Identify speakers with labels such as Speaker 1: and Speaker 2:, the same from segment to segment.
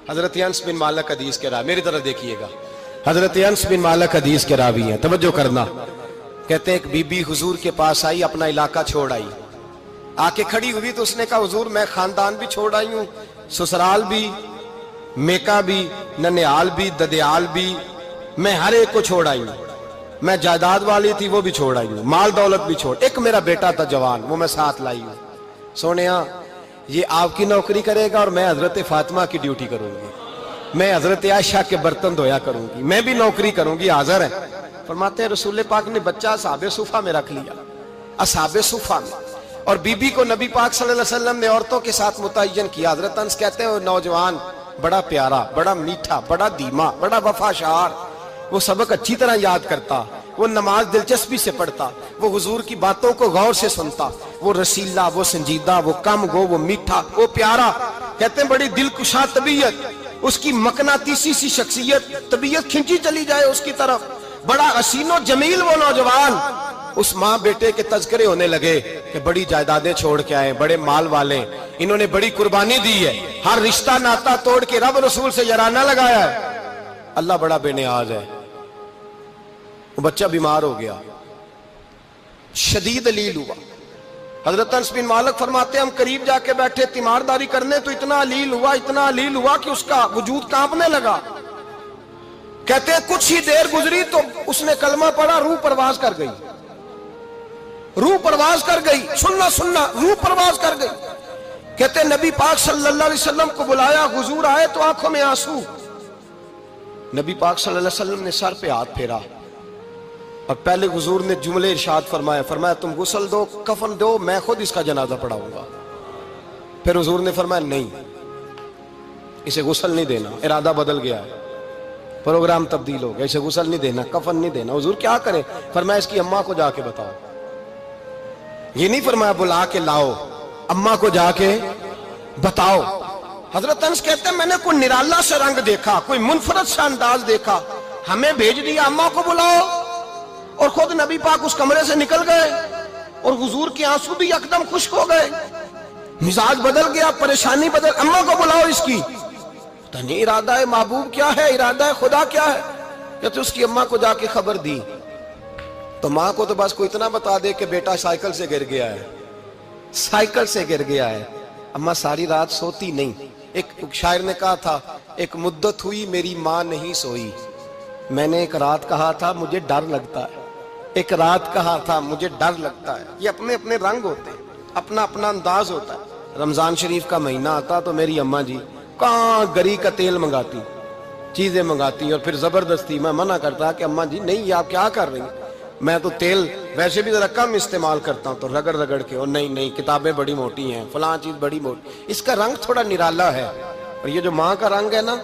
Speaker 1: حضرت انس بن مالک حدیث کے راوی، میری طرف دیکھیے گا، حضرت انس بن مالک حدیث کے راوی ہیں، توجہ کرنا۔ کہتے ہیں ایک بی بی حضور کے پاس آئی، اپنا علاقہ چھوڑ آئی، آ کے کھڑی ہوئی تو اس نے کہا حضور میں خاندان بھی چھوڑ آئی ہوں، سسرال بھی، میکا بھی، ننیال بھی، ددیال بھی، میں ہر ایک کو چھوڑ آئی ہوں، میں جائیداد والی تھی وہ بھی چھوڑ آئی ہوں، مال دولت بھی چھوڑ، ایک میرا بیٹا تھا جوان وہ میں ساتھ لائی ہوں۔ سونیا یہ آپ کی نوکری کرے گا اور میں حضرت فاطمہ کی ڈیوٹی کروں گی، میں حضرت عائشہ کے برتن دھویا کروں گی، میں بھی نوکری کروں گی، حاضر ہے۔ فرماتے ہیں رسول پاک نے بچہ اصحاب صفہ میں رکھ لیا، اصحاب صفہ میں، اور بی بی کو نبی پاک صلی اللہ علیہ وسلم نے عورتوں کے ساتھ متعین کیا۔ حضرت انس کہتے ہیں وہ نوجوان بڑا پیارا، بڑا میٹھا، بڑا دھیما، بڑا وفاشار، وہ سبق اچھی طرح یاد کرتا، وہ نماز دلچسپی سے پڑھتا، وہ حضور کی باتوں کو غور سے سنتا، وہ رسیلا، وہ سنجیدہ، وہ کم گو، وہ میٹھا، وہ پیارا۔ کہتے ہیں بڑی دلکشا طبیعت، اس کی مقناطیسی سی شخصیت، طبیعت کھنچی چلی جائے اس کی طرف، بڑا حسین و جمیل وہ نوجوان۔ اس ماں بیٹے کے تذکرے ہونے لگے کہ بڑی جائیدادیں چھوڑ کے آئے، بڑے مال والے، انہوں نے بڑی قربانی دی ہے، ہر رشتہ ناتا توڑ کے رب رسول سے یارانہ لگایا ہے، اللہ بڑا بے نیاز ہے۔ وہ بچہ بیمار ہو گیا، شدید علیل ہوا۔ حضرت انس بن مالک فرماتے ہیں ہم قریب جا کے بیٹھے تیمارداری کرنے تو اتنا علیل ہوا کہ اس کا وجود کانپنے لگا۔ کہتے ہیں کچھ ہی دیر گزری تو اس نے کلمہ پڑھا، روح پرواز کر گئی، روح پرواز کر گئی، سننا روح پرواز کر گئی۔ کہتے ہیں نبی پاک صلی اللہ علیہ وسلم کو بلایا، حضور آئے تو آنکھوں میں آنسو۔ نبی پاک صلی اللہ علیہ وسلم نے سر پہ ہاتھ پھیرا اور پہلے حضور نے جملے ارشاد فرمایا تم غسل دو، کفن دو، میں خود اس کا جنازہ پڑھاؤں گا۔ پھر حضور نے فرمایا نہیں، اسے غسل نہیں دینا، ارادہ بدل گیا ہے، پروگرام تبدیل ہو گیا، اسے غسل نہیں دینا، کفن نہیں دینا۔ حضور کیا کریں؟ فرمایا اس کی اماں کو جا کے بتاؤ۔ یہ نہیں فرمایا بلا کے لاؤ، اماں کو جا کے بتاؤ۔ حضرت انس کہتے ہیں میں نے کوئی نرالا سے رنگ دیکھا، کوئی منفرد سا انداز دیکھا، ہمیں بھیج دیا اماں کو بلاؤ، اور خود نبی پاک اس کمرے سے نکل گئے اور حضور کے آنسو بھی یکدم خشک ہو گئے، مزاج بدل گیا، پریشانی بدل، اماں کو بلاؤ اس کی۔ پتہ نہیں ارادہ ہے محبوب کیا ہے، ارادہ ہے خدا کیا ہے۔ کہتے اس کی اماں کو جا کے خبر دی تو ماں کو تو بس کوئی اتنا بتا دے کہ بیٹا سائیکل سے گر گیا ہے، سائیکل سے گر گیا ہے۔ اماں ساری رات سوتی نہیں۔ ایک شاعر نے کہا تھا ایک مدت ہوئی میری ماں نہیں سوئی، میں نے ایک رات کہا تھا مجھے ڈر لگتا ہے، ایک رات کہا تھا مجھے ڈر لگتا ہے۔ یہ اپنے اپنے رنگ ہوتے ہیں، اپنا اپنا انداز ہوتا ہے۔ رمضان شریف کا مہینہ آتا تو میری اماں جی کہاں گری کا تیل منگاتی، چیزیں منگاتی، اور پھر زبردستی میں منع کرتا کہ اماں جی نہیں یہ آپ کیا کر رہی ہیں، میں تو تیل ویسے بھی ذرا کم استعمال کرتا ہوں، تو رگڑ رگڑ کے، اور نہیں کتابیں بڑی موٹی ہیں، فلاں چیز بڑی موٹی، اس کا رنگ تھوڑا نرالا ہے۔ اور یہ جو ماں کا رنگ ہے نا،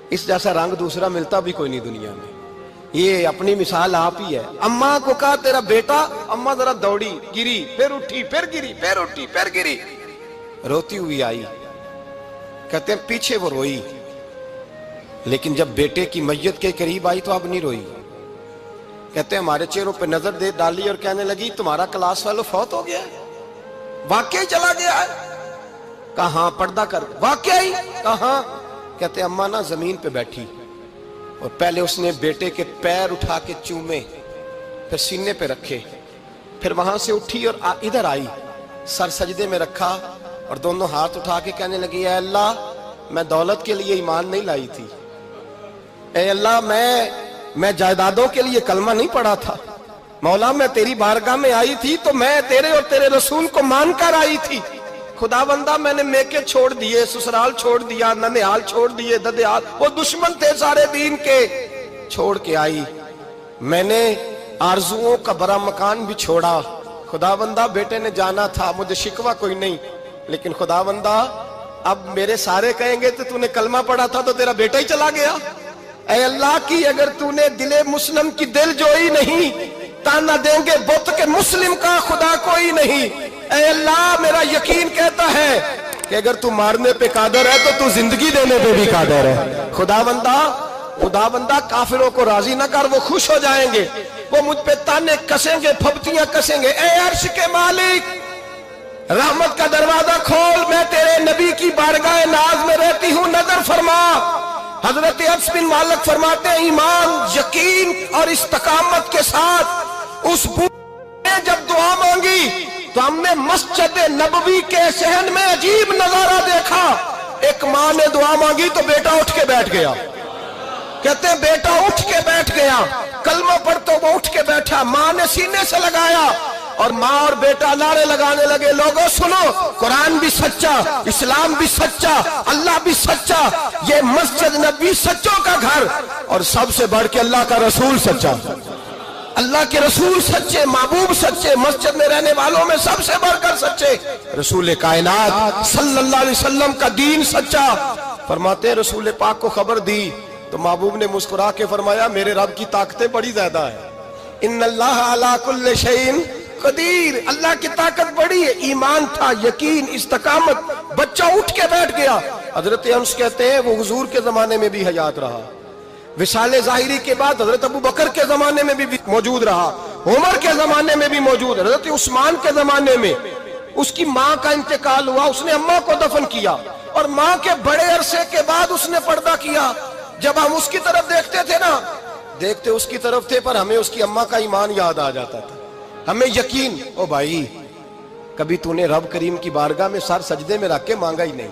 Speaker 1: اس جیسا رنگ دوسرا ملتا بھی کوئی نہیں دنیا میں۔ یہ اپنی مثال آپ ہی ہے۔ اماں کو کہا تیرا بیٹا، اماں ذرا دوڑی، گری، پھر اٹھی، پھر گری، پھر اٹھی، پھر گری، روتی ہوئی آئی۔ کہتے ہیں پیچھے وہ روئی، لیکن جب بیٹے کی میت کے قریب آئی تو اب نہیں روئی۔ کہتے ہیں ہمارے چہروں پہ نظر دے ڈالی اور کہنے لگی تمہارا کلاس فیلو فوت ہو گیا ہے، واقعی چلا گیا ہے؟ کہاں پردہ کر، واقعی کہاں؟ کہتے ہیں اماں نا زمین پہ بیٹھی اور پہلے اس نے بیٹے کے پیر اٹھا کے چومے، پھر سینے پہ رکھے، پھر وہاں سے اٹھی اور ادھر آئی، سر سجدے میں رکھا اور دونوں ہاتھ اٹھا کے کہنے لگی اے اللہ میں دولت کے لیے ایمان نہیں لائی تھی، اے اللہ میں جائیدادوں کے لیے کلمہ نہیں پڑھا تھا، مولا میں تیری بارگاہ میں آئی تھی تو میں تیرے اور تیرے رسول کو مان کر آئی تھی، خدا بندہ میں نے میکے چھوڑ دیے، سسرال چھوڑ دیا، ننیال چھوڑ دیے، ددیال، وہ دشمن تھے سارے دین کے، چھوڑ کے آئی، میں نے آرزوؤں کا بڑا مکان بھی چھوڑا، خدا بندہ بیٹے نے جانا تھا، مجھے شکوہ کوئی نہیں، لیکن خدا بندہ اب میرے سارے کہیں گے تو نے کلمہ پڑھا تھا تو تیرا بیٹا ہی چلا گیا، اے اللہ کی اگر تو نے دل مسلم کی دل جوئی نہیں، تانا دیں گے بت کے مسلم کا خدا کوئی نہیں، اے اللہ میرا یقین کہتا ہے کہ اگر تو مارنے پہ قادر ہے تو زندگی دینے پہ بھی قادر ہے، خدا بندہ کافروں کو راضی نہ کر، وہ خوش ہو جائیں گے، وہ مجھ پہ تانے کسیں گے، پھپتیاں کسیں گے، اے عرش کے مالک رحمت کا دروازہ کھول، میں تیرے نبی کی بارگاہ ناز میں رہتی ہوں، نظر فرما حضرت انس بن مالک فرماتے ہیں ایمان، یقین اور استقامت کے ساتھ اس بوڑھے نے جب دعا مانگی تو ہم نے مسجد نبوی کے صحن میں عجیب نظارہ دیکھا۔ ایک ماں نے دعا مانگی تو بیٹا اٹھ کے بیٹھ گیا، کہتے ہیں بیٹا اٹھ کے بیٹھ گیا، کلمہ پڑھ تو وہ اٹھ کے بیٹھا، ماں نے سینے سے لگایا اور ماں اور بیٹا نعرے لگانے لگے، لوگوں سنو، قرآن بھی سچا، اسلام بھی سچا، اللہ بھی سچا، یہ مسجد نبی سچوں کا گھر، اور سب سے بڑھ کے اللہ کا رسول سچا، اللہ کے رسول سچے، محبوب سچے، مسجد میں رہنے والوں میں سب سے بڑھ کر سچے، رسول کائنات صلی اللہ علیہ وسلم کا دین سچا۔ فرماتے ہیں رسول پاک کو خبر دی تو محبوب نے مسکرا کے فرمایا میرے رب کی طاقتیں بڑی زیادہ ہیں، ان اللہ علی کل شیء قدیر، اللہ کی طاقت بڑی ہے۔ ایمان تھا، یقین، استقامت، بچہ اٹھ کے بیٹھ گیا۔ حضرت انس کہتے ہیں وہ حضور کے زمانے میں بھی حیات رہا، وصال ظاہری کے بعد حضرت ابو بکر کے زمانے میں بھی موجود رہا، عمر کے زمانے میں بھی موجود، حضرت عثمان کے زمانے میں اس کی ماں کا انتقال ہوا، اس نے اماں کو دفن کیا اور ماں کے بڑے عرصے کے بعد اس نے پردہ کیا۔ جب ہم اس کی طرف دیکھتے تھے نا، دیکھتے اس کی طرف تھے پر ہمیں اس کی اماں کا ایمان یاد آ جاتا تھا، ہمیں یقین، او بھائی کبھی تو نے رب کریم کی بارگاہ میں سر سجدے میں رکھ کے مانگا ہی نہیں،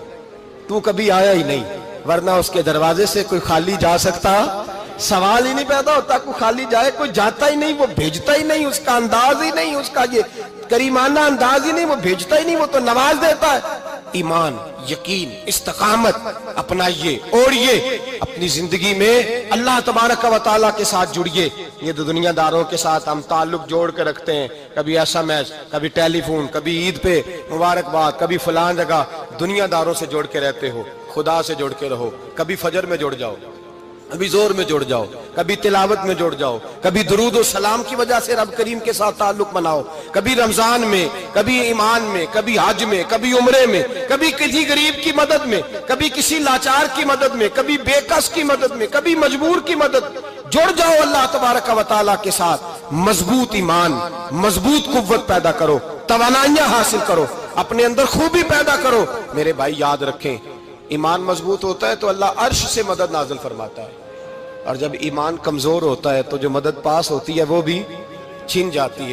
Speaker 1: تو کبھی آیا ہی نہیں، ورنہ اس کے دروازے سے کوئی خالی جا سکتا، سوال ہی نہیں پیدا ہوتا کوئی خالی جائے، کوئی جاتا ہی نہیں، وہ بھیجتا ہی نہیں، اس کا انداز ہی نہیں، اس کا یہ کریمانہ انداز ہی نہیں، وہ بھیجتا ہی نہیں، وہ تو نواز دیتا ہے۔ ایمان، یقین، استقامت اپنائیے، اوڑھیے اپنی زندگی میں، اللہ تبارک و تعالیٰ کے ساتھ جڑیے۔ یہ دنیا داروں کے ساتھ ہم تعلق جوڑ کے رکھتے ہیں، کبھی ایس ایم ایس، کبھی ٹیلی فون، کبھی عید پہ مبارکباد، کبھی فلان جگہ، دنیا داروں سے جوڑ کے رہتے ہو، خدا سے جوڑ کے رہو، کبھی فجر میں جڑ جاؤ، کبھی زور میں جڑ جاؤ، کبھی تلاوت میں جڑ جاؤ، کبھی درود و سلام کی وجہ سے رب کریم کے ساتھ تعلق بناؤ، کبھی رمضان میں، کبھی ایمان میں، کبھی حج میں، کبھی عمرے میں، کبھی کسی غریب کی مدد میں، کبھی کسی لاچار کی مدد میں، کبھی بے کس کی مدد میں، کبھی مجبور کی مدد۔ جڑ جاؤ اللہ تبارک و تعالیٰ کے ساتھ، مضبوط ایمان، مضبوط قوت پیدا کرو، توانائیاں حاصل کرو، اپنے اندر خوبی پیدا کرو۔ میرے بھائی یاد رکھیں، ایمان مضبوط ہوتا ہے تو اللہ عرش سے مدد نازل فرماتا ہے، اور جب ایمان کمزور ہوتا ہے تو جو مدد پاس ہوتی ہے وہ بھی چھن جاتی ہے۔